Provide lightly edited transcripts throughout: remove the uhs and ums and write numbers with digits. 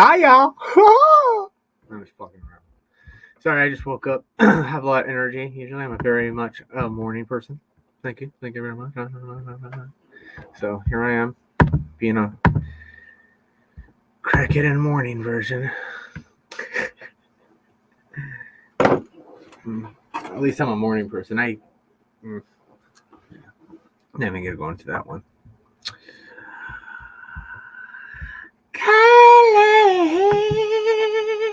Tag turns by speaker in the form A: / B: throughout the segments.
A: Hi, y'all. I'm just fucking around. Sorry, I just woke up. Have a lot of energy. Usually, I'm a very much a morning person. Thank you. Thank you very much. So here I am, being a crack it in the morning version. At least I'm a morning person. Not even gonna go into that one. Kylie,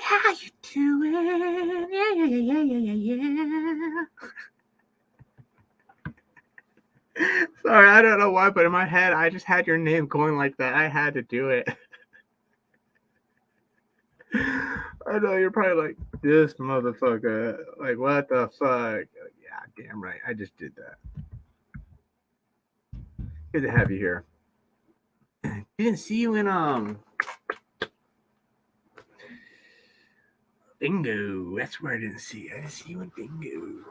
A: how you doing? Yeah. Sorry, I don't know why, but in my head, I just had your name going like that. I had to do it. I know you're probably like, this motherfucker. Like, what the fuck? Yeah, damn right. I just did that. Good to have you here. Didn't see you in Bingo. That's where I didn't see you. I didn't see you in Bingo.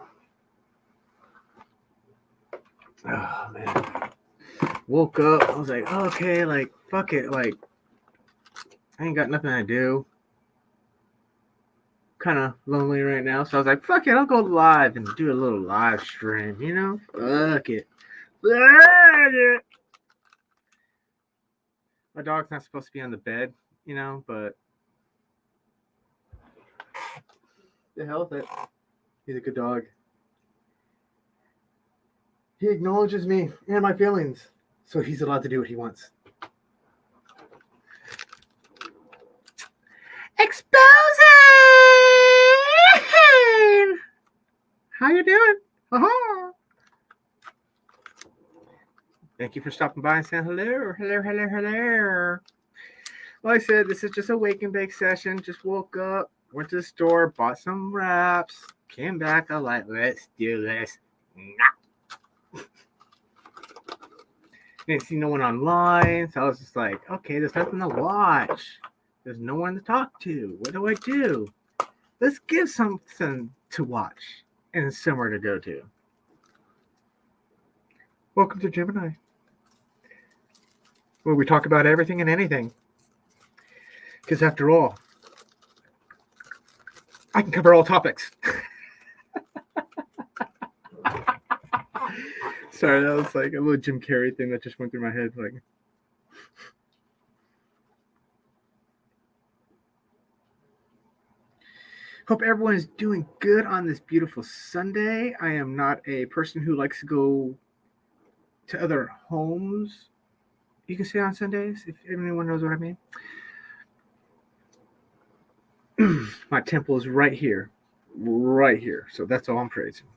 A: Oh man. Woke up. I was like, okay, like fuck it. Like, I ain't got nothing to do. Kind of lonely right now, so I was like, fuck it. I'll go live and do a little live stream. You know, fuck it. Fuck it. My dog's not supposed to be on the bed, you know, but the hell with it. He's a good dog. He acknowledges me and my feelings, so he's allowed to do what he wants. Exposing! How you doing? Uh-huh. Thank you for stopping by and saying hello. Hello. Like I said, this is just a wake and bake session. Just woke up, went to the store, bought some wraps, came back. I was like, let's do this. Nah. Didn't see no one online, so I was just like, okay, there's nothing to watch. There's no one to talk to. What do I do? Let's give something to watch and somewhere to go to. Welcome to Gemini, where we talk about everything and anything. Because after all, I can cover all topics. Sorry, that was like a little Jim Carrey thing that just went through my head. Like, hope everyone is doing good on this beautiful Sunday. I am not a person who likes to go to other homes, you can say, on Sundays, if anyone knows what I mean. My temple is right here. So that's all I'm praising.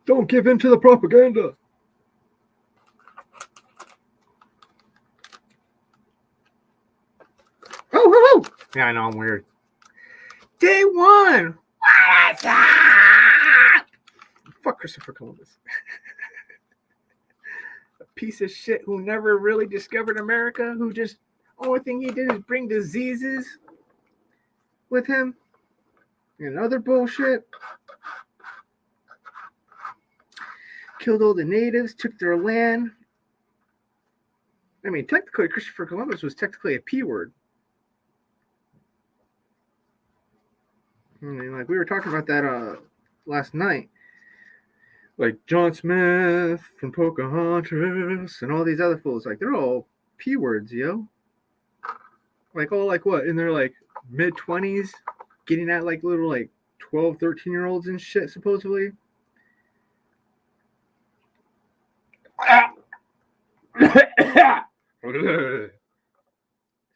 A: Don't give in to the propaganda. Oh. Yeah, I know I'm weird. Day one. What is that? Fuck Christopher Columbus. A piece of shit who never really discovered America, who just, only thing he did is bring diseases with him and other bullshit. Killed all the natives, took their land. I mean, technically, Christopher Columbus was technically a P word. I mean, like, we were talking about that last night. Like, John Smith from Pocahontas and all these other fools. Like, they're all P words, yo. Like, all, like, what? In their, like, mid-20s? Getting at, like, little, like, 12, 13-year-olds and shit, supposedly.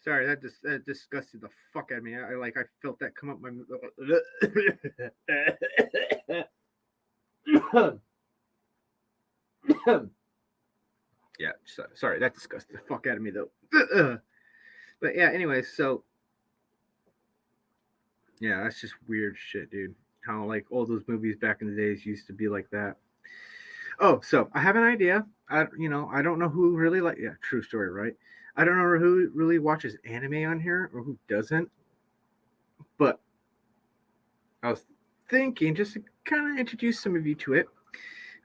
A: Sorry, that disgusted the fuck out of me. I felt that come up my. Yeah, sorry, that disgusted the fuck out of me though. But yeah, anyway, so yeah, that's just weird shit, dude. How like all those movies back in the days used to be like that. Oh, so I have an idea. I don't know who really true story, right? I don't know who really watches anime on here or who doesn't. But I was thinking just to kind of introduce some of you to it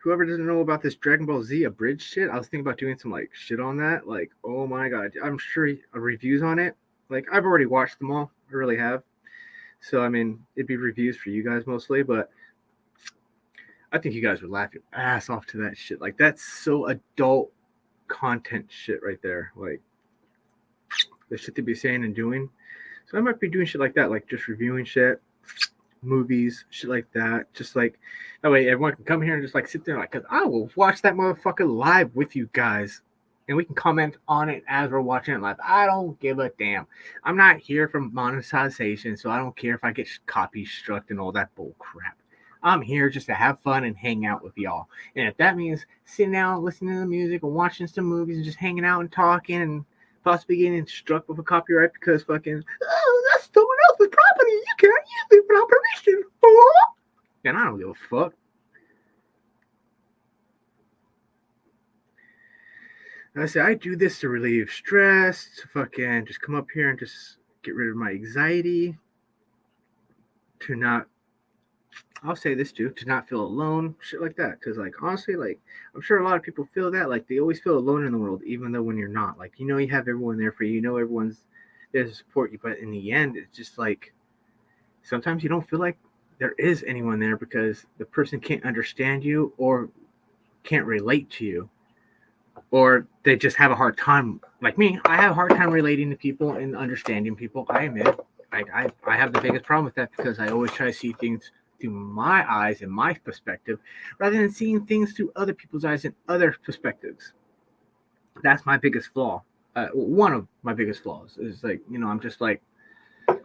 A: whoever doesn't know about this Dragon Ball Z abridged shit, I was thinking about doing some like shit on that. Like, oh my god, I'm sure reviews on it. Like, I've already watched them all. I really have. So I mean, it'd be reviews for you guys mostly, but I think you guys would laugh your ass off to that shit. Like, that's so adult content shit right there. Like, the shit they be saying and doing. So I might be doing shit like that, like just reviewing shit, movies, shit like that. Just like that way everyone can come here and just like sit there, like, cause I will watch that motherfucker live with you guys. And we can comment on it as we're watching it live. I don't give a damn. I'm not here for monetization, so I don't care if I get copy struck and all that bull crap. I'm here just to have fun and hang out with y'all. And if that means sitting down, listening to the music, and watching some movies, and just hanging out and talking, and possibly getting struck with a copyright because fucking, oh, that's someone else's property. You can't use it without permission. Then I don't give a fuck. I say I do this to relieve stress, to fucking just come up here and just get rid of my anxiety, to not, I'll say this too, to not feel alone, shit like that. Because, like, honestly, like, I'm sure a lot of people feel that. Like, they always feel alone in the world, even though when you're not. Like, you know, you have everyone there for you. You know, everyone's there to support you. But in the end, it's just like, sometimes you don't feel like there is anyone there because the person can't understand you or can't relate to you. Or they just have a hard time. Like me, I have a hard time relating to people and understanding people. I admit, I have the biggest problem with that because I always try to see things through my eyes and my perspective rather than seeing things through other people's eyes and other perspectives. That's my biggest flaw. One of my biggest flaws is, like, you know, I'm just like, I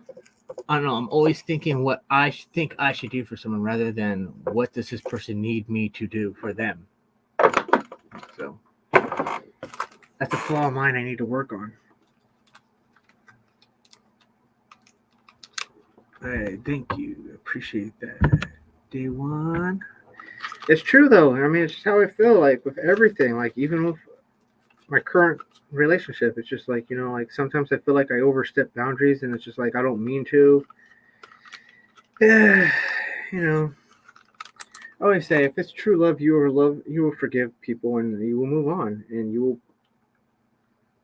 A: don't know, I'm always thinking what I think I should do for someone rather than what does this person need me to do for them. So that's a flaw of mine I need to work on. Hey, thank you. Appreciate that. Day one. It's true though. I mean, it's just how I feel like with everything. Like, even with my current relationship, it's just like, you know, like sometimes I feel like I overstep boundaries and it's just like I don't mean to. Yeah, you know. I always say if it's true love, you will forgive people and you will move on and you will,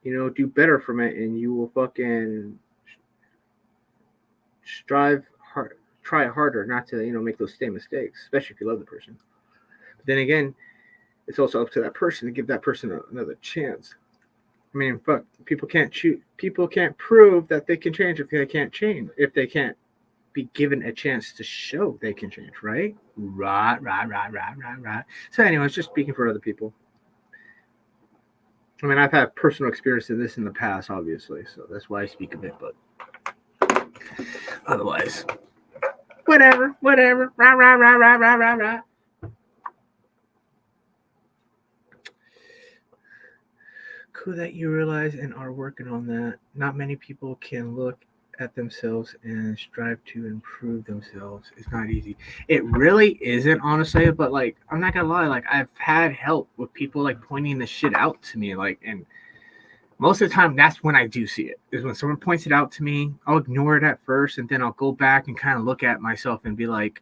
A: you know, do better from it and you will fucking strive hard, try harder not to, you know, make those same mistakes, especially if you love the person. But then again, it's also up to that person to give that person another chance. I mean, fuck, people can't prove that they can change if they can't change, if they can't be given a chance to show they can change, right? Right. So anyways, just speaking for other people. I mean, I've had personal experience in this in the past, obviously, so that's why I speak of it, but otherwise, whatever. Rah. Cool that you realize and are working on that. Not many people can look at themselves and strive to improve themselves. It's not easy. It really isn't, honestly, but like, I'm not gonna lie, like, I've had help with people like pointing the shit out to me, like, and most of the time that's when I do see it, is when someone points it out to me. I'll ignore it at first and then I'll go back and kind of look at myself and be like,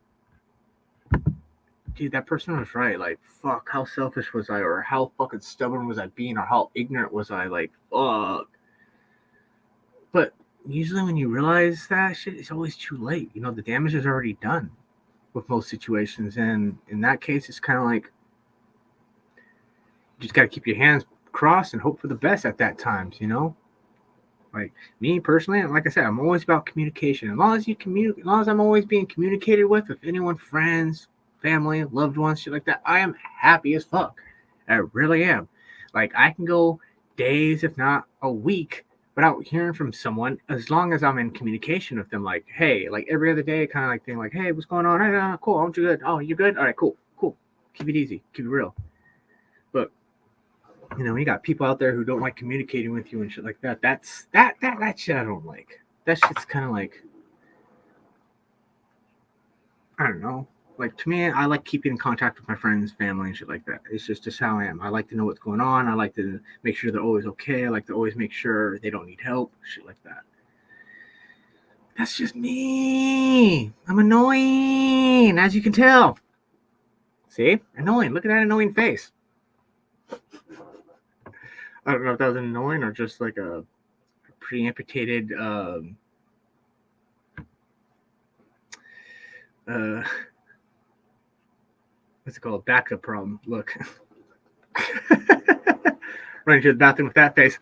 A: dude, that person was right. Like, fuck, how selfish was I, or how fucking stubborn was I being, or how ignorant was I? Like, fuck. But usually when you realize that shit, it's always too late. You know, the damage is already done with most situations. And in that case, it's kind of like, you just got to keep your hands crossed and hope for the best at that times, you know? Like, me personally, like I said, I'm always about communication. As long as I'm always being communicated with anyone, friends, family, loved ones, shit like that, I am happy as fuck. I really am. Like, I can go days, if not a week, without hearing from someone, as long as I'm in communication with them. Like, hey, like every other day, kind of like thing, like, hey, what's going on? Hey, cool, aren't you good? Oh, you good? All right, cool. Keep it easy, keep it real. But you know, you got people out there who don't like communicating with you and shit like that. That shit I don't like. That shit's kind of like, I don't know. Like, to me, I like keeping in contact with my friends, family, and shit like that. It's just how I am. I like to know what's going on. I like to make sure they're always okay. I like to always make sure they don't need help, shit like that. That's just me. I'm annoying, as you can tell. See? Annoying. Look at that annoying face. I don't know if that was annoying or just like a pre-amputated what's it called? Backup problem. Look. Running to the bathroom with that face.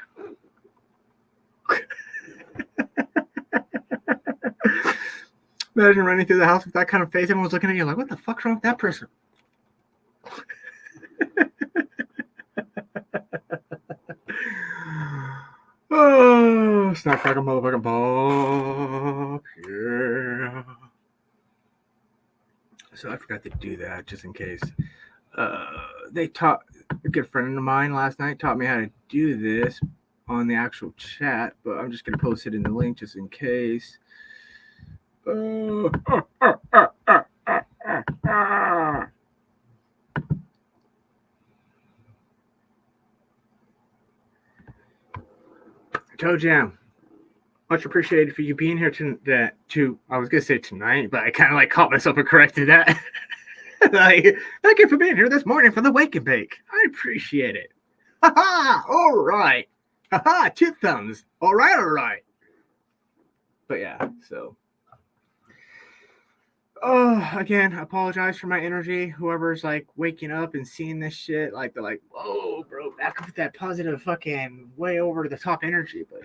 A: Imagine running through the house with that kind of face. Everyone's looking at you like, what the fuck's wrong with that person? Oh, snap, crack a motherfucking pop. Yeah. So I forgot to do that just in case. They taught a good friend of mine last night taught me how to do this on the actual chat, but I'm just gonna post it in the link just in case. Toe Jam, much appreciated for you being here I was gonna say tonight, but I kind of like caught myself and corrected that. Like, thank you for being here this morning for the Wake and Bake. I appreciate it. Ha-ha! All right. Ha-ha! 2 thumbs. All right. But yeah, so. Oh, again, I apologize for my energy. Whoever's like waking up and seeing this shit, like they're like, whoa, bro, back up with that positive fucking way over the top energy. But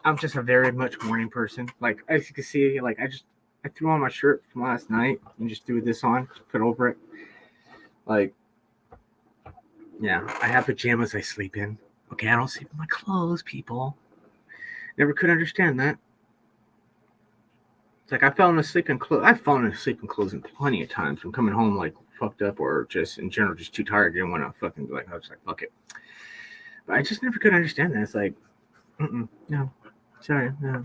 A: I'm just a very much morning person. Like, as you can see, like I threw on my shirt from last night and just threw this on, put over it. Like, yeah, I have pajamas I sleep in. Okay, I don't sleep in my clothes, people. Never could understand that. It's like I've fallen asleep in clothes plenty of times from coming home like fucked up or just in general just too tired. Didn't want to fucking be like, I was like, fuck it. But I just never could understand that. It's like, no, sorry, no.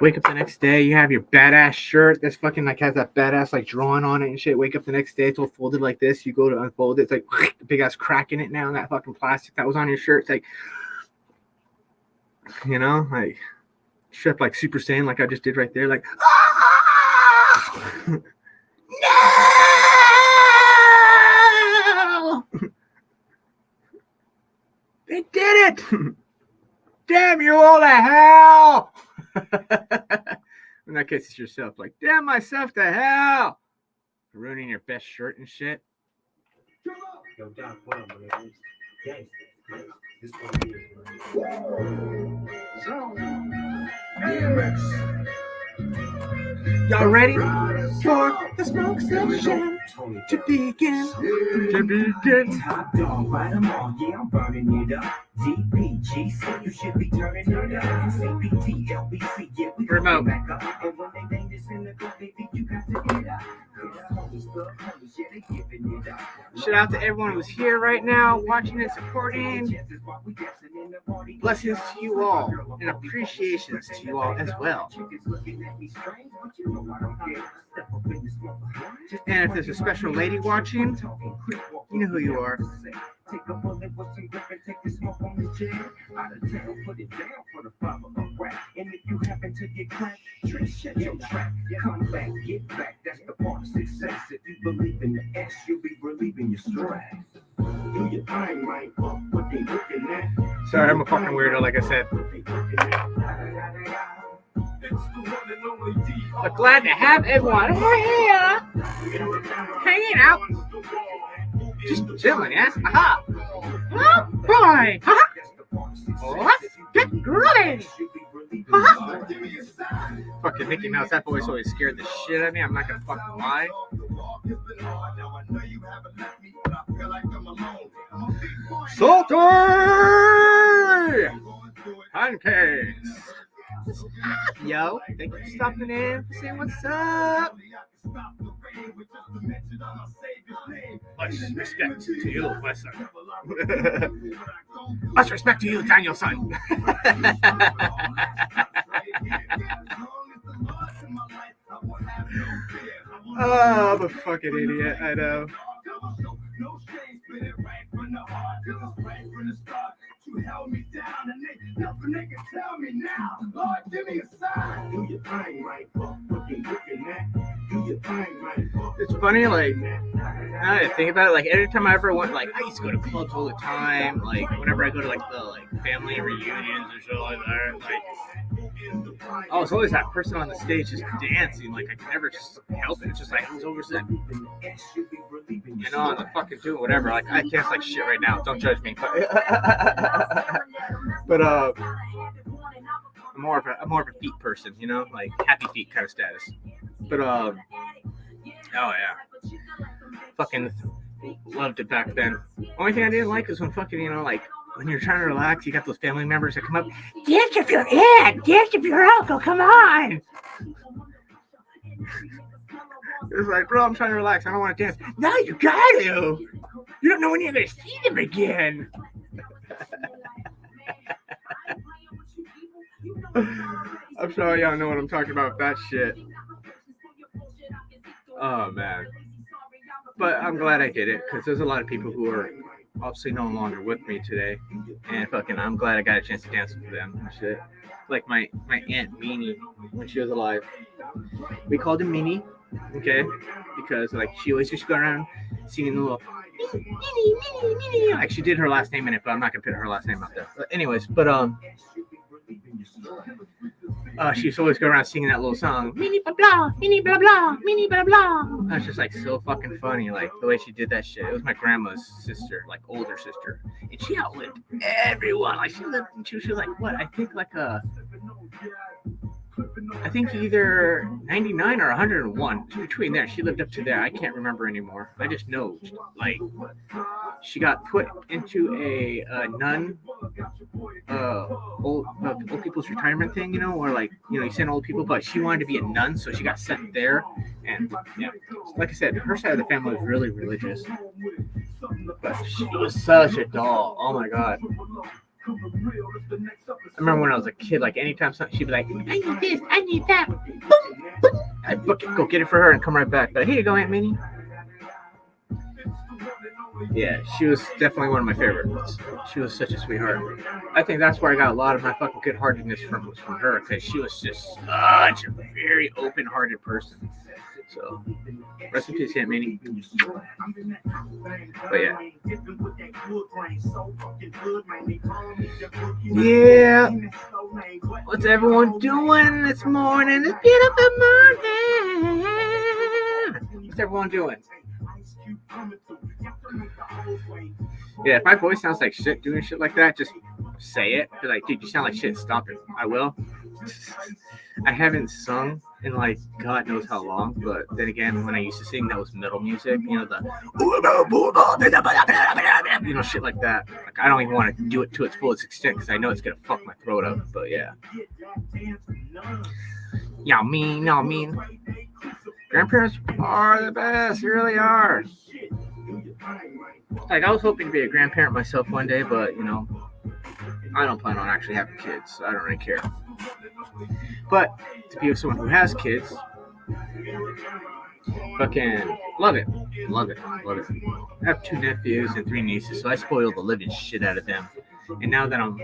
A: Wake up the next day, you have your badass shirt that's fucking like has that badass like drawing on it and shit. Wake up the next day, it's all folded like this. You go to unfold it, it's like a big ass crack in it now. And that fucking plastic that was on your shirt, it's like, you know, like strip like Super Saiyan, like I just did right there, like. No! They did it! Damn you all to hell! In that case, it's yourself. Like, damn myself to hell! Ruining your best shirt and shit. Yo, Doc, what up, man? This one here, so, DMX. Y'all ready for the smoke section to begin? Top dog, right them all, yeah, I'm burning it up. DPG, so you should be turning it up. CPT, LBC, yeah, we going back up. And when they bang this in the club, baby, you got to get up. Shout out to everyone who's here right now, watching and supporting. Blessings to you all, and appreciations to you all as well. And if there's a special lady watching, you know who you are. Take a bullet with some grip and take the smoke on the jet. Out of town, put it down for the father of rap. And if you happen to get cracked, shut your trap. Come back, get back. That's the part of success. If you believe in the S, you'll be relieving your stress. Do your thing right, what they looking at. Sorry, I'm a fucking weirdo, like I said. But glad to have everyone here, hanging out, just chilling, yeah? Aha! Oh boy! Aha! Let's get ready! Aha! Fucking Mickey Mouse, that voice always scared the shit out of me. I'm not gonna fucking lie. Salty! Pancakes! Yo, thank you for stopping in, saying what's up. Much respect to you, my son. Much respect to you, Daniel's son. Oh, I'm a fucking idiot, I know. You held me down and nothing they can tell me now. Lord, give me a sign. Do your thing right, what they looking at? It's funny, like, now that I think about it, like, every time I ever went, like, I used to go to clubs all the time, like, whenever I go to, like, the, like, family reunions or shit like that, like, I was always that person on the stage just dancing, like, I could never just help it, it's just, like, I was over you know, I'm fucking doing whatever, like, I dance like shit right now, don't judge me, but, I'm more of a feet person, you know, like, happy feet kind of status, but, oh, yeah. Fucking loved it back then. Only thing I didn't like is when fucking, you know, like, when you're trying to relax, you got those family members that come up, dance if you're in, dance if you're uncle, come on. It's like, bro, I'm trying to relax, I don't want to dance. No, you got to. You don't know when you're going to see them again. I'm sure y'all know what I'm talking about with that shit. Oh, man. But I'm glad I did it, because there's a lot of people who are obviously no longer with me today, and fucking I'm glad I got a chance to dance with them and shit. Like my aunt Meanie, when she was alive, we called her Meanie, okay, because like she always used to go around singing the little Meanie, like she did her last name in it, but I'm not gonna put her last name out there. But anyways, she used to always go around singing that little song, Mini blah blah, Mini blah blah, Mini blah blah. That's just like so fucking funny, like the way she did that shit. It was my grandma's sister, like older sister, and she outlived everyone. Like she lived, she was like what? I think either 99 or 101. Between there, she lived up to there. I can't remember anymore. I just know, like, she got put into a nun, old people's retirement thing, you know, or like, you know, you send old people, but she wanted to be a nun, so she got sent there. And yeah, like I said, her side of the family was really religious, but she was such a doll. Oh my god. I remember when I was a kid, like anytime she'd be like, I need this, I need that. Boom, boom. I'd go get it for her and come right back. But here you go, Aunt Minnie. Yeah, she was definitely one of my favorites. She was such a sweetheart. I think that's where I got a lot of my fucking good-heartedness from her, because she was just such a very open-hearted person. So, rest in peace, Aunt Minnie. But yeah. Yeah. What's everyone doing this morning? It's beautiful morning. What's everyone doing? Yeah, if my voice sounds like shit doing shit like that, just say it. Be like, dude, you sound like shit. Stop it. I will. I haven't sung in like God knows how long, but then again, when I used to sing, that was metal music. You know, you know, shit like that. Like, I don't even want to do it to its fullest extent because I know it's gonna fuck my throat up. But yeah. Y'all mean. Grandparents are the best. They really are. Like, I was hoping to be a grandparent myself one day, but, you know, I don't plan on actually having kids, so I don't really care. But to be with someone who has kids, fucking love it. I have 2 nephews and 3 nieces, so I spoil the living shit out of them. And now that I'm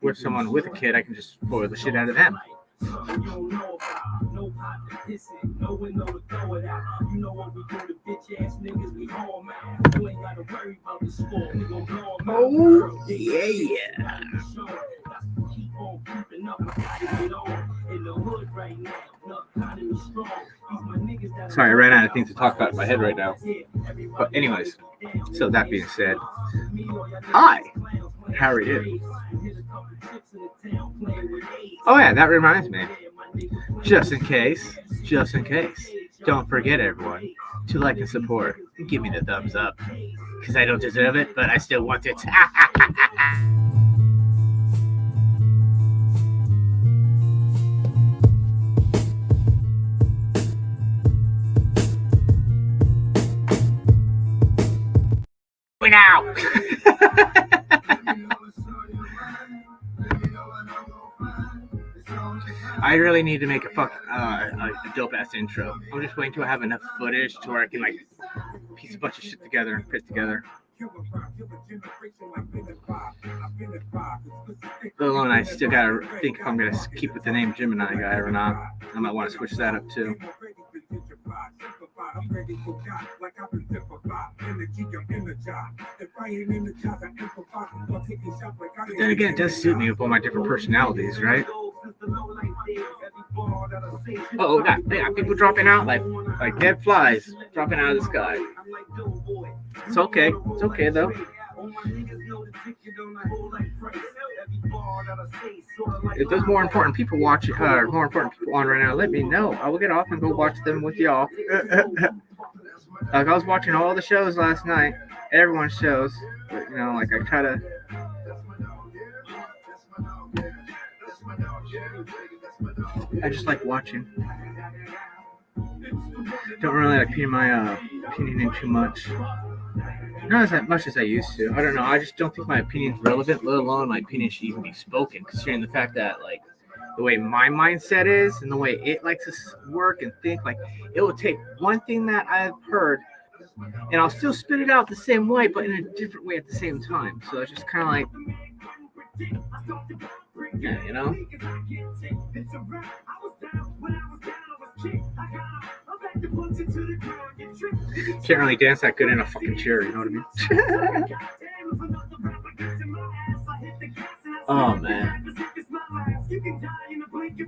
A: with someone with a kid, I can just spoil the shit out of them. Oh yeah. Sorry, I ran out of things to talk about in my head right now. But anyways, so that being said, hi, how are you? Oh yeah, that reminds me. Just in case, don't forget everyone to like and support and give me the thumbs up. Because I don't deserve it, but I still want it. Now. I really need to make a dope ass intro. I'm just waiting till I have enough footage to where I can like piece a bunch of shit together and put together. Let alone I still gotta think if I'm gonna keep with the name Gemini Guy or not. I might want to switch that up too. Then again, it does suit me with all my different personalities, right? Oh, we got people dropping out like dead flies dropping out of the sky. It's okay. It's okay though. If there's more important people watching, more important people on right now, let me know. I will get off and go watch them with y'all. Like I was watching all the shows last night, everyone's shows. But, you know, like I try to. I just like watching. Don't really like putting my opinion in too much. Not as much as I used to. I don't know. I just don't think my opinion's relevant, let alone my opinion should even be spoken, considering the fact that, like, the way my mindset is and the way it likes to work and think, like, it will take one thing that I've heard and I'll still spit it out the same way, but in a different way at the same time. So it's just kind of like, yeah, you know? Can't really dance that good in a fucking chair, you know what I mean? Oh, man.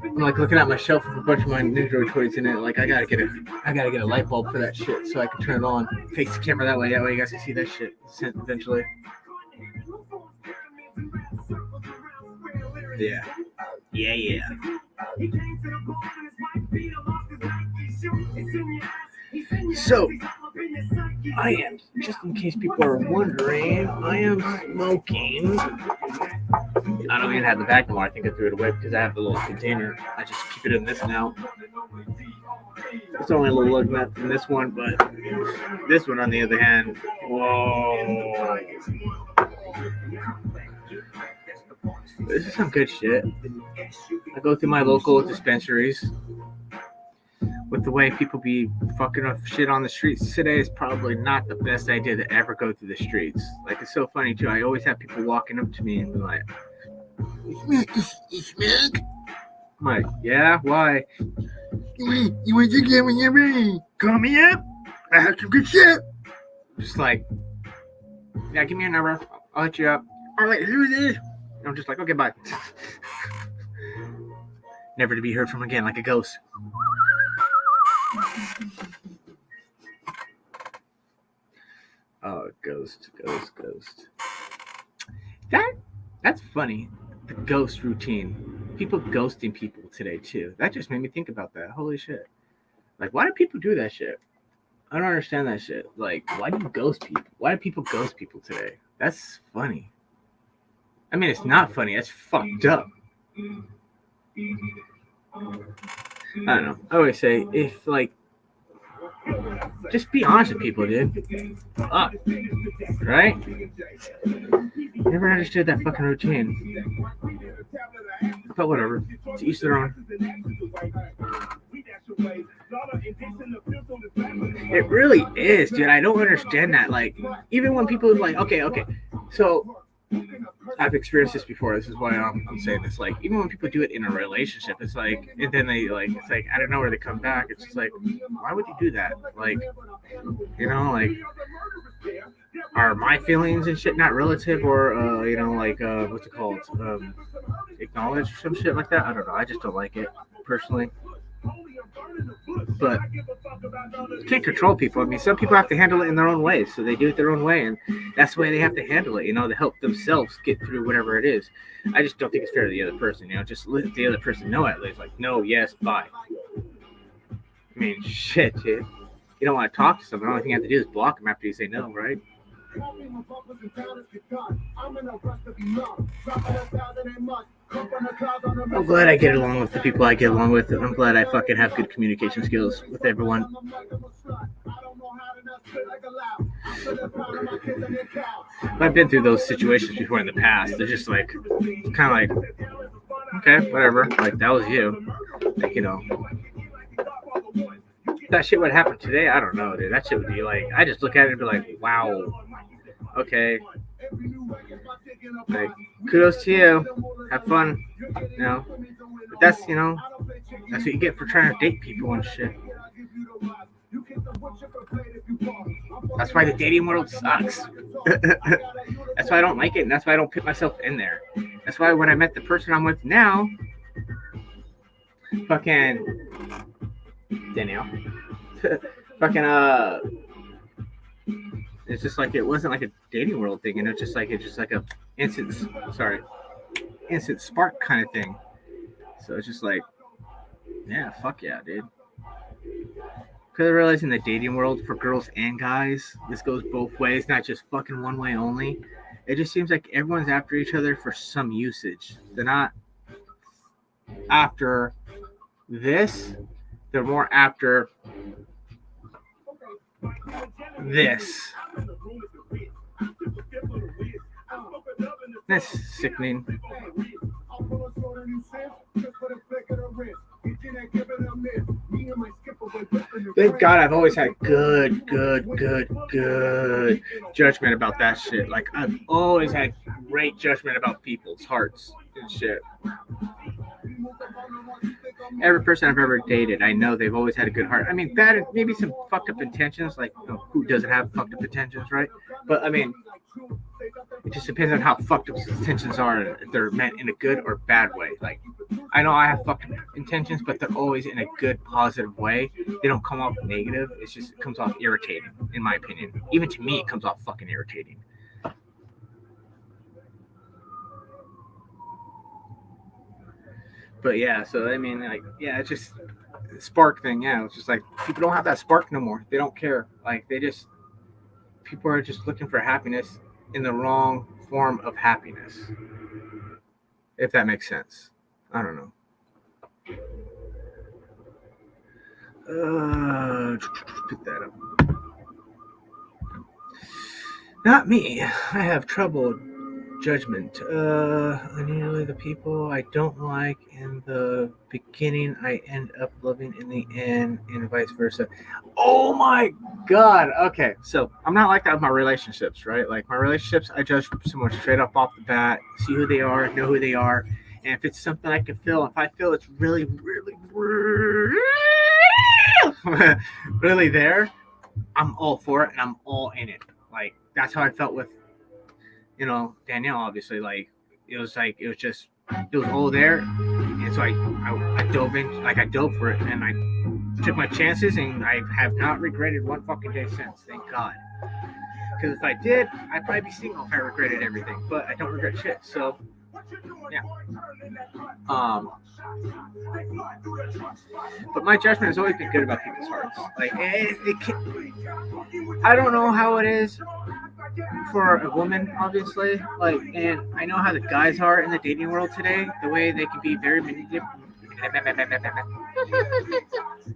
A: I'm like looking at my shelf with a bunch of my Ninja toys in it. Like I gotta get a light bulb for that shit so I can turn it on, face the camera that way. That way you guys can see that shit eventually. Yeah. So, I am, just in case people are wondering, I am smoking. I don't even have the bag anymore. I think I threw it away because I have the little container. I just keep it in this now. It's only a little lug left in this one, but this one, on the other hand, whoa. This is some good shit. I go through my local dispensaries. With the way people be fucking up shit on the streets today, is probably not the best idea to ever go through the streets. Like, it's so funny, too. I always have people walking up to me and be like, you smoke? I'm like, yeah, why? You want to get when you're ready? Call me up. I have some good shit. Just like, yeah, give me a number. I'll hit you up. All right, who is this? And I'm just like, okay, bye. Never to be heard from again, like a ghost. Oh, ghost. That's funny. The ghost routine. People ghosting people today too. That just made me think about that. Holy shit. Like, why do people do that shit? I don't understand that shit. Like, why do you ghost people? Why do people ghost people today? That's funny. I mean, it's not funny. That's fucked up. I don't know. I always say, if, like, just be honest with people, dude. Fuck. Right? Never understood that fucking routine. But whatever. To each their own. It really is, dude. I don't understand that. Like, even when people are like, okay. So, I've experienced this before. This is why I'm saying this. Like, even when people do it in a relationship, it's like, and then they like, it's like, I don't know where they come back. It's just like, why would you do that? Like, you know, like, are my feelings and shit not relative, or you know, like, what's it called? Acknowledged or some shit like that? I don't know. I just don't like it personally. But you can't control people. I mean, some people have to handle it in their own way, so they do it their own way, and that's the way they have to handle it, you know, to help themselves get through whatever it is. I just don't think it's fair to the other person, you know, just let the other person know at least, like, no, yes, bye. I mean, shit, dude. You don't want to talk to someone, the only thing you have to do is block them after you say no, right? I'm glad I get along with the people I get along with, and I'm glad I fucking have good communication skills with everyone. I've been through those situations before in the past. They're just like, kind of like, okay, whatever. Like, that was you. Like, you know. If that shit would happen today, I don't know, dude. That shit would be like, I just look at it and be like, wow. Okay. Like, kudos to you. Have fun. You know. But that's, you know, that's what you get for trying to date people and shit. That's why the dating world sucks. That's why I don't like it, and that's why I don't put myself in there. That's why when I met the person I'm with now, fucking Danielle, fucking it's just like it wasn't like a dating world thing, and it's just like a instant spark kind of thing. So it's just like, yeah, fuck yeah, dude. Because I realize in the dating world for girls and guys, this goes both ways, not just fucking one way only. It just seems like everyone's after each other for some usage. They're not after this, they're more after this. That's sickening. Thank God I've always had good judgment about that shit. Like, I've always had great judgment about people's hearts and shit. Every person I've ever dated, I know they've always had a good heart. I mean, bad, maybe some fucked up intentions. Like, you know, who doesn't have fucked up intentions, right? But I mean, it just depends on how fucked up intentions are, if they're meant in a good or bad way. Like, I know I have fucked up intentions, but they're always in a good, positive way. They don't come off negative. It's just, it comes off irritating, in my opinion. Even to me, it comes off fucking irritating. But yeah, so I mean, like, yeah, it's just spark thing. Yeah, it's just like people don't have that spark no more. They don't care. Like, people are just looking for happiness in the wrong form of happiness. If that makes sense. I don't know. Pick that up. Not me. I have trouble judgment. Usually the people I don't like in the beginning, I end up loving in the end, and vice versa. Oh my God. Okay, so I'm not like that with my relationships, right? Like, my relationships, I judge someone straight up off the bat, see who they are, know who they are, and if it's something I can feel, if I feel it's really, really there, I'm all for it and I'm all in it. Like, that's how I felt with, you know, Danielle. Obviously, like, it was all there, and so I dove in, like, I dove for it, and I took my chances, and I have not regretted one fucking day since. Thank God. Because if I did, I'd probably be single if I regretted everything. But I don't regret shit. So yeah. But my judgment has always been good about people's hearts. Like, I don't know how it is for a woman, obviously. Like, and I know how the guys are in the dating world today. The way they can be very manipulative.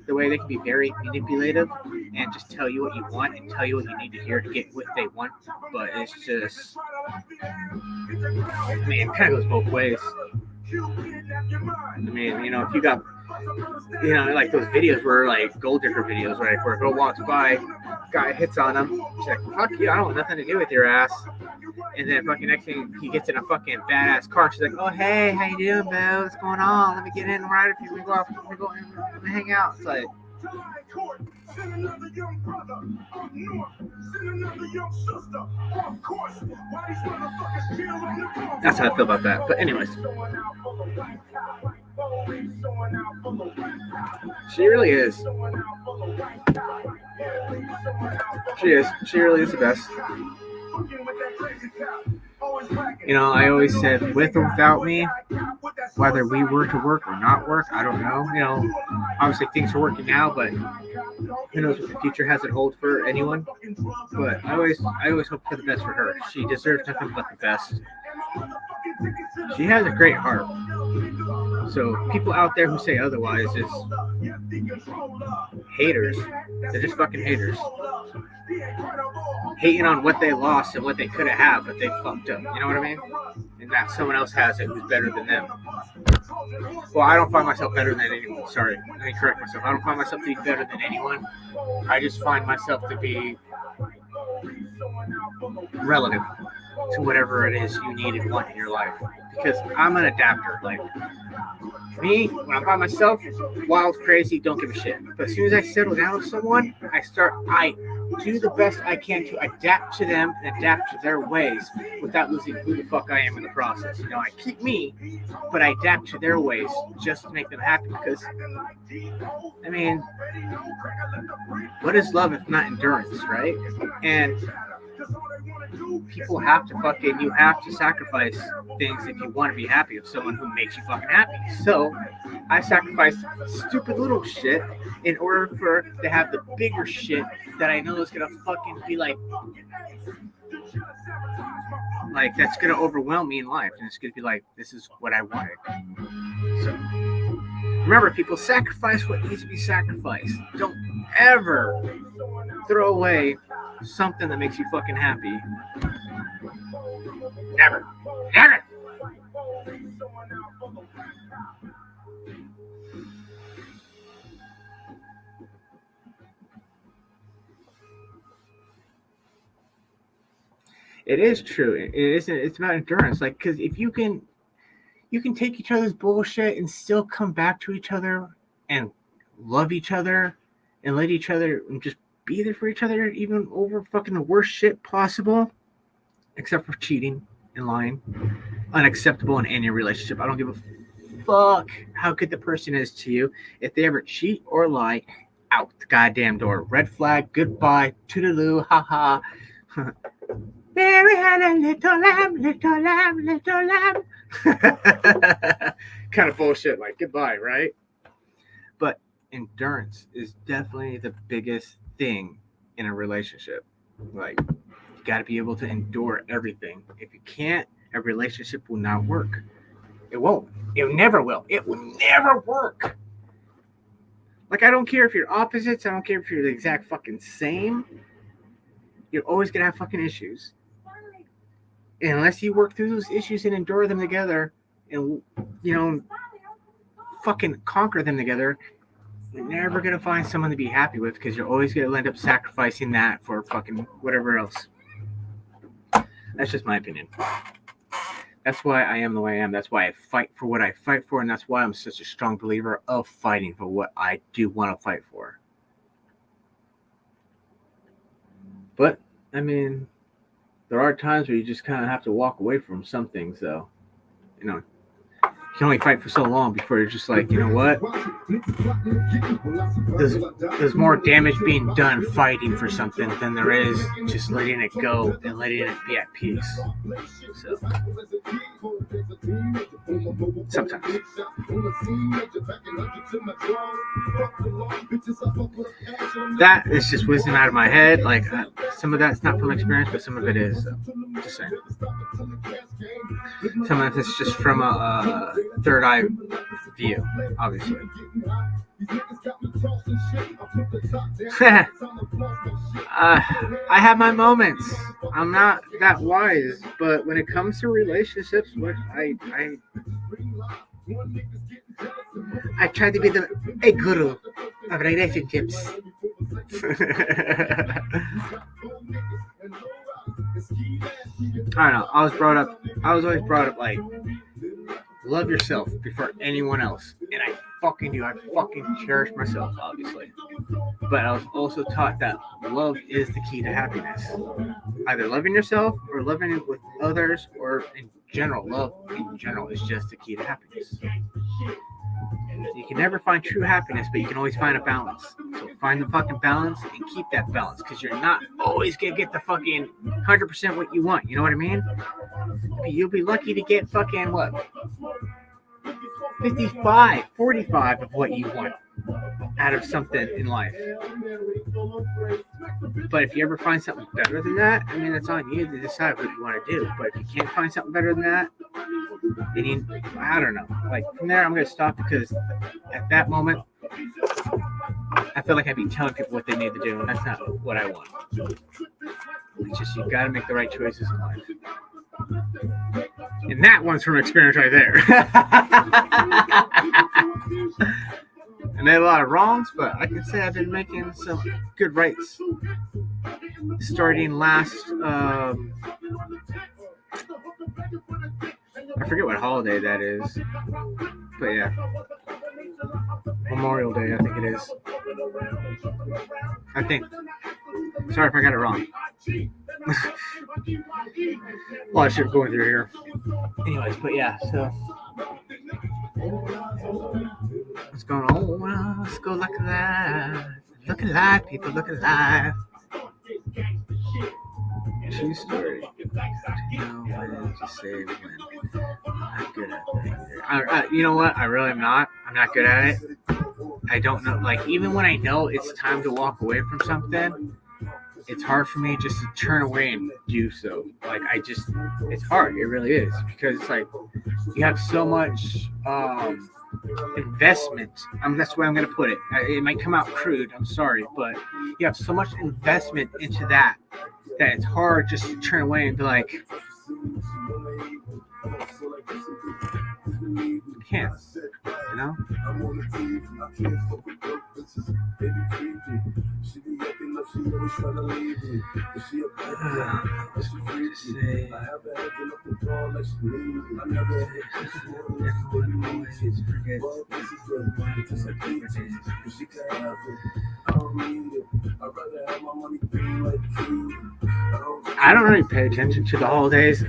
A: The way they can be very manipulative and just tell you what you want and tell you what you need to hear to get what they want. But it's just, I mean, it kind of goes both ways. I mean, you know, if you got, you know, like those videos where, like, gold digger videos, right, where a girl walks by, guy hits on him, she's like, fuck you, I don't want nothing to do with your ass. And then fucking next thing, he gets in a fucking badass car. She's like, oh, hey, how you doing, bro? What's going on? Let me get in right if you go off. Let me hang out. It's like, that's how I feel about that. But anyways, she really is. She is. She really is the best. You know, I always said, with or without me, whether we were to work or not work, I don't know. You know, obviously things are working now, but who knows what the future has it hold for anyone. But I always hope for the best for her. She deserves nothing but the best. She has a great heart. So people out there who say otherwise is haters. They're just fucking haters. Hating on what they lost and what they could have had, but they fucked up. You know what I mean? And that someone else has it who's better than them. Well, I don't find myself better than anyone. Sorry, let me correct myself. I don't find myself to be better than anyone. I just find myself to be relative to whatever it is you need and want in your life. Because I'm an adapter. Like, me, when I'm by myself, wild, crazy, don't give a shit. But as soon as I settle down with someone, I
B: do the best I can to adapt to them and adapt to their ways without losing who the fuck I am in the process. You know, I keep me, but I adapt to their ways just to make them happy. Because, I mean, what is love if not endurance, right? And people have to you have to sacrifice things if you want to be happy with someone who makes you fucking happy. So I sacrifice stupid little shit in order to have the bigger shit that I know is gonna fucking be like that's gonna overwhelm me in life, and it's gonna be like, this is what I wanted. So remember, people, sacrifice what needs to be sacrificed. Don't ever throw away something that makes you fucking happy. Never. Never. It is true. It isn't. It's about endurance. Like, because if you can take each other's bullshit and still come back to each other and love each other and let each other just be there for each other, even over fucking the worst shit possible, except for cheating and lying. Unacceptable in any relationship. I don't give a fuck how good the person is to you. If they ever cheat or lie, out the goddamn door. Red flag, goodbye, toodaloo, haha. Mary had a little lamb, little lamb, little lamb. Kind of bullshit, like goodbye, right? But endurance is definitely the biggest thing in a relationship. Like, you got to be able to endure everything. If you can't, a relationship will not work. It won't. It never will. It will never work. Like, I don't care if you're opposites. I don't care if you're the exact fucking same. You're always going to have fucking issues. And unless you work through those issues and endure them together and, fucking conquer them together, you're never going to find someone to be happy with, because you're always going to end up sacrificing that for fucking whatever else. That's just my opinion. That's why I am the way I am. That's why I fight for what I fight for, and that's why I'm such a strong believer of fighting for what I do want to fight for. But, I mean, there are times where you just kind of have to walk away from some things, though. You can only fight for so long before you're just like, you know what? There's more damage being done fighting for something than there is just letting it go and letting it be at peace. So, sometimes. That is just wisdom out of my head. Like, some of that's not from experience, but some of it is. So, just saying. Some of it's just from a third eye view, obviously. I have my moments. I'm not that wise, but when it comes to relationships, I try to be a guru of relationships. I don't know. I was always brought up like, love yourself before anyone else. And I fucking do. I fucking cherish myself, obviously. But I was also taught that love is the key to happiness. Either loving yourself or loving it with others, or in general, love in general is just the key to happiness. You can never find true happiness, but you can always find a balance. So find the fucking balance and keep that balance, because you're not always going to get the fucking 100% what you want. You know what I mean? You'll be lucky to get fucking what? 55, 45 of what you want out of something in life. But if you ever find something better than that, I mean, it's on you to decide what you want to do. But if you can't find something better than that, then I don't know. Like, from there, I'm going to stop, because at that moment, I feel like I'd be telling people what they need to do, and that's not what I want. It's just, you got to make the right choices in life. And that one's from experience right there. I made a lot of wrongs, but I can say I've been making some good rights. Starting last, I forget what holiday that is, but yeah, Memorial Day, I think it is. I think. Sorry if I got it wrong. A lot of shit going through here. Anyways, but yeah, so what's going on? Let's go look alive. Look alive, people, look alive. True story. You know when to say when. I'm not good at that. You know what? I really am not. I'm not good at it. I don't know. Like, even when I know it's time to walk away from something, it's hard for me just to turn away and do so. Like, it's hard. It really is. Because it's like, you have so much investment. That's the way I'm going to put it. It might come out crude. I'm sorry. But you have so much investment into that it's hard just to turn away and be like, I can't, you know? I don't really pay attention to the holidays.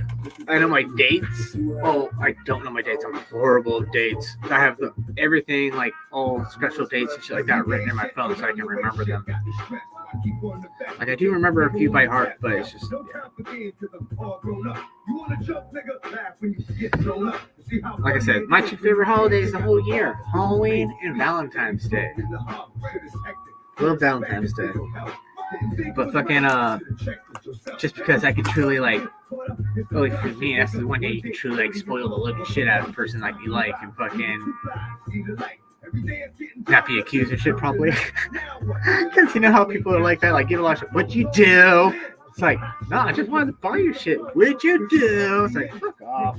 B: I know my dates. Oh, I don't know my dates. I'm horrible at dates. I have everything, like all special dates and shit like that, written in my phone so I can remember them. Like, I do remember a few by heart, but it's just, like I said, my two favorite holidays the whole year: Halloween and Valentine's Day. Love Valentine's Day. But fucking, just because I could truly, like, really for me, that's the one day you can truly, like, spoil the living shit out of a person like you like and fucking not be accused of shit, probably. Because you know how people are like that, like, give a lot of shit. What'd you do? It's like, no, I just wanted to buy you shit. What'd you do? It's like, fuck off.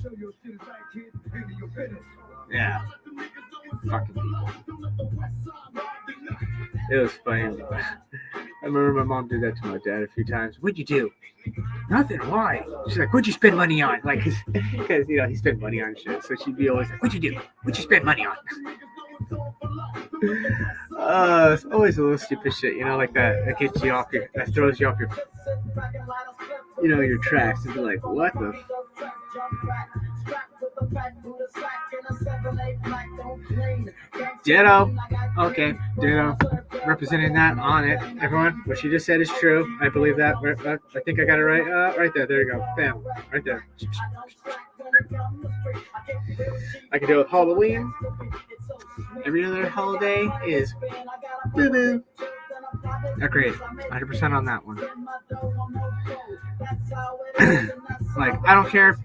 B: Yeah. Fucking people. It was funny. I remember my mom did that to my dad a few times. What'd you do? Nothing. Why? She's like, what'd you spend money on? Like, because, you know, he spent money on shit. So she'd be always like, what'd you do? What'd you spend money on? It's always a little stupid shit, you know, like that gets you off that throws you off your, you know, your tracks and be like, what the? Ditto. Okay, ditto. Representing that on it. Everyone, what she just said is true. I believe that. I think I got it right. Right there. There you go. Bam. Right there. I can deal with Halloween. Every other holiday is boo-boo. Agreed. 100% on that one. Like, I don't care if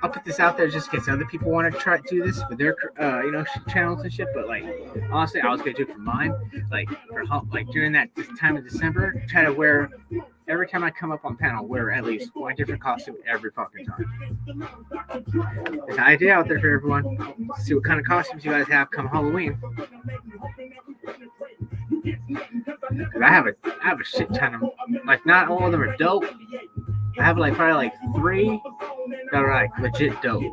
B: I'll put this out there just in case other people want to try to do this for their, you know, channels and shit. But like, honestly, I was gonna do it for mine. Like, like during this time of December, try to wear every time I come up on panel, wear at least one different costume every fucking time. There's an idea out there for everyone. See what kind of costumes you guys have come Halloween. Cause I have a shit ton of, like, not all of them are dope. I have like probably like 3 that are like legit dope.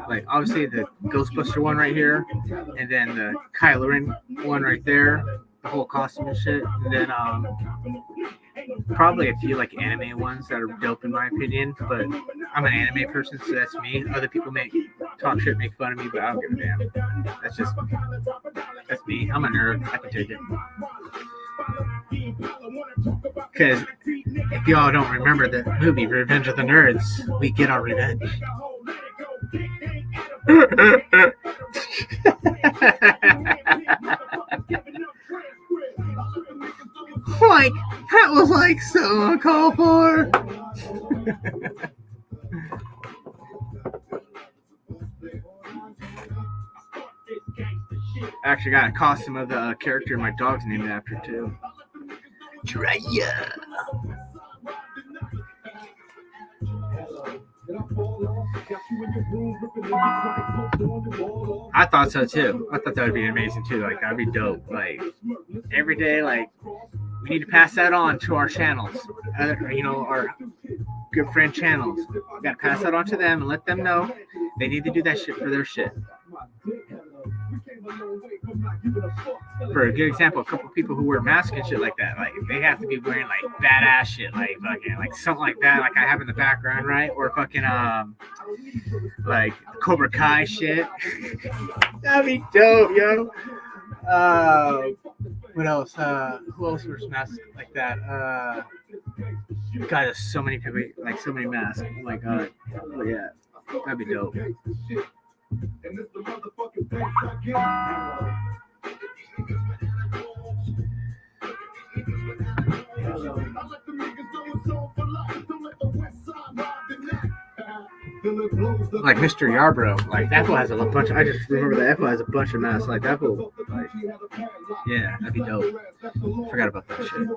B: Like, obviously the Ghostbuster one right here, and then the Kylo Ren one right there, the whole costume and shit, and then probably a few like anime ones that are dope in my opinion. But I'm an anime person, so that's me. Other people talk shit, make fun of me, but I don't give a damn. That's me. I'm a nerd. I can take it. Because if y'all don't remember the movie Revenge of the Nerds, we get our revenge. Like, that was like so uncalled for. I actually got a costume of the character my dog's named after too. Jiraiya. I thought so too. I thought that would be amazing too. Like, that'd be dope. Like, every day, like, we need to pass that on to our channels. You know, our good friend channels. We gotta pass that on to them and let them know they need to do that shit for their shit. For a good example, a couple people who wear masks and shit like that, like they have to be wearing like badass shit, like fucking like something like that, like I have in the background, right? Or fucking like Cobra Kai shit. That'd be dope, yo. What else? Who else wears masks like that? God, there's so many people, like so many masks. Oh my god. Oh yeah, that'd be dope. Like Mr. Yarbrough, like that fool has a bunch. I just remember that fool has a bunch of masks. Like that fool, like, yeah, that'd be dope. Forgot about that shit.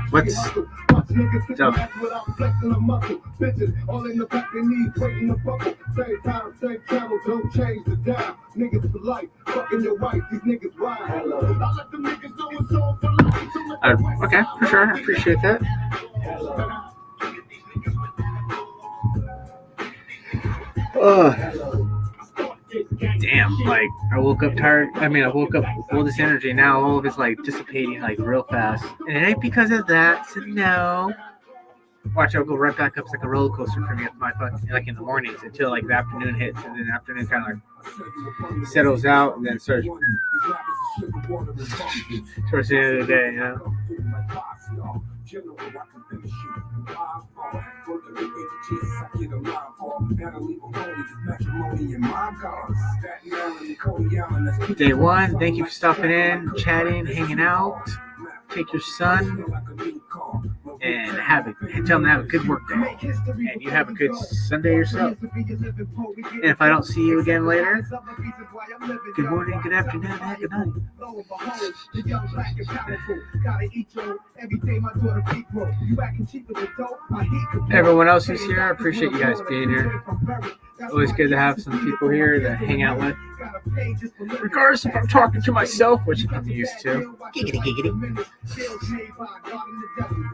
B: What's up? Okay, for sure. I appreciate that. Damn, like I woke up tired. I mean, I woke up with all this energy. Now all of it's like dissipating like real fast, and it ain't because of that. So no. Watch, I'll go right back up. It's like a roller coaster for me at my fucking, like in the mornings until like the afternoon hits, and then the afternoon kind of like settles out, and then starts towards the end of the day, you know. Day one, thank you for stopping in, chatting, hanging out. Take your son and tell him to have a good work day, and you have a good Sunday yourself. And if I don't see you again later, good morning, good afternoon, and good night. Everyone else who's here, I appreciate you guys being here. Always good to have some people here to hang out with. Regardless if I'm talking to myself, which I'm used to. Giggity, giggity.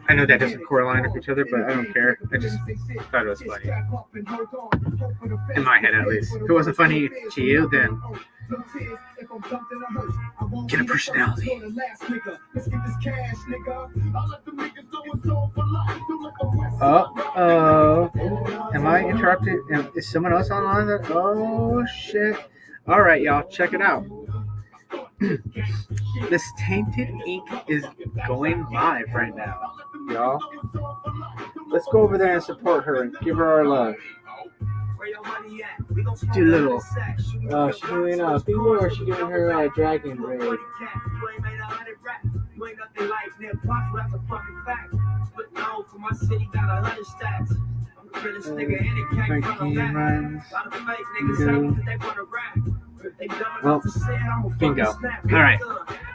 B: I know that doesn't correlate with each other, but I don't care. I just thought it was funny. In my head, at least. If it wasn't funny to you, then get a personality. Am I interrupted? Is someone else online? Oh, shit. All right, y'all, check it out. This Tainted Ink is going live right now, y'all. Let's go over there and support her and give her our love. Do a little. She's doing bingo, or she's doing her dragon raid. Well, bingo. Alright,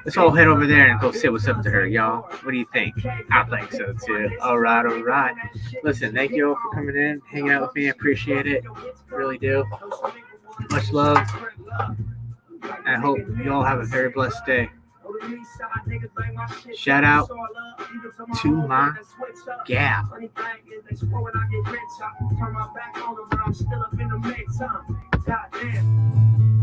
B: let's all head over there and go say what's up to her, y'all. What do you think? I think so too. Alright. Listen, thank you all for coming in, hanging out with me. I appreciate it. Really do. Much love. I hope you all have a very blessed day. Shout out to my gal. Goddamn.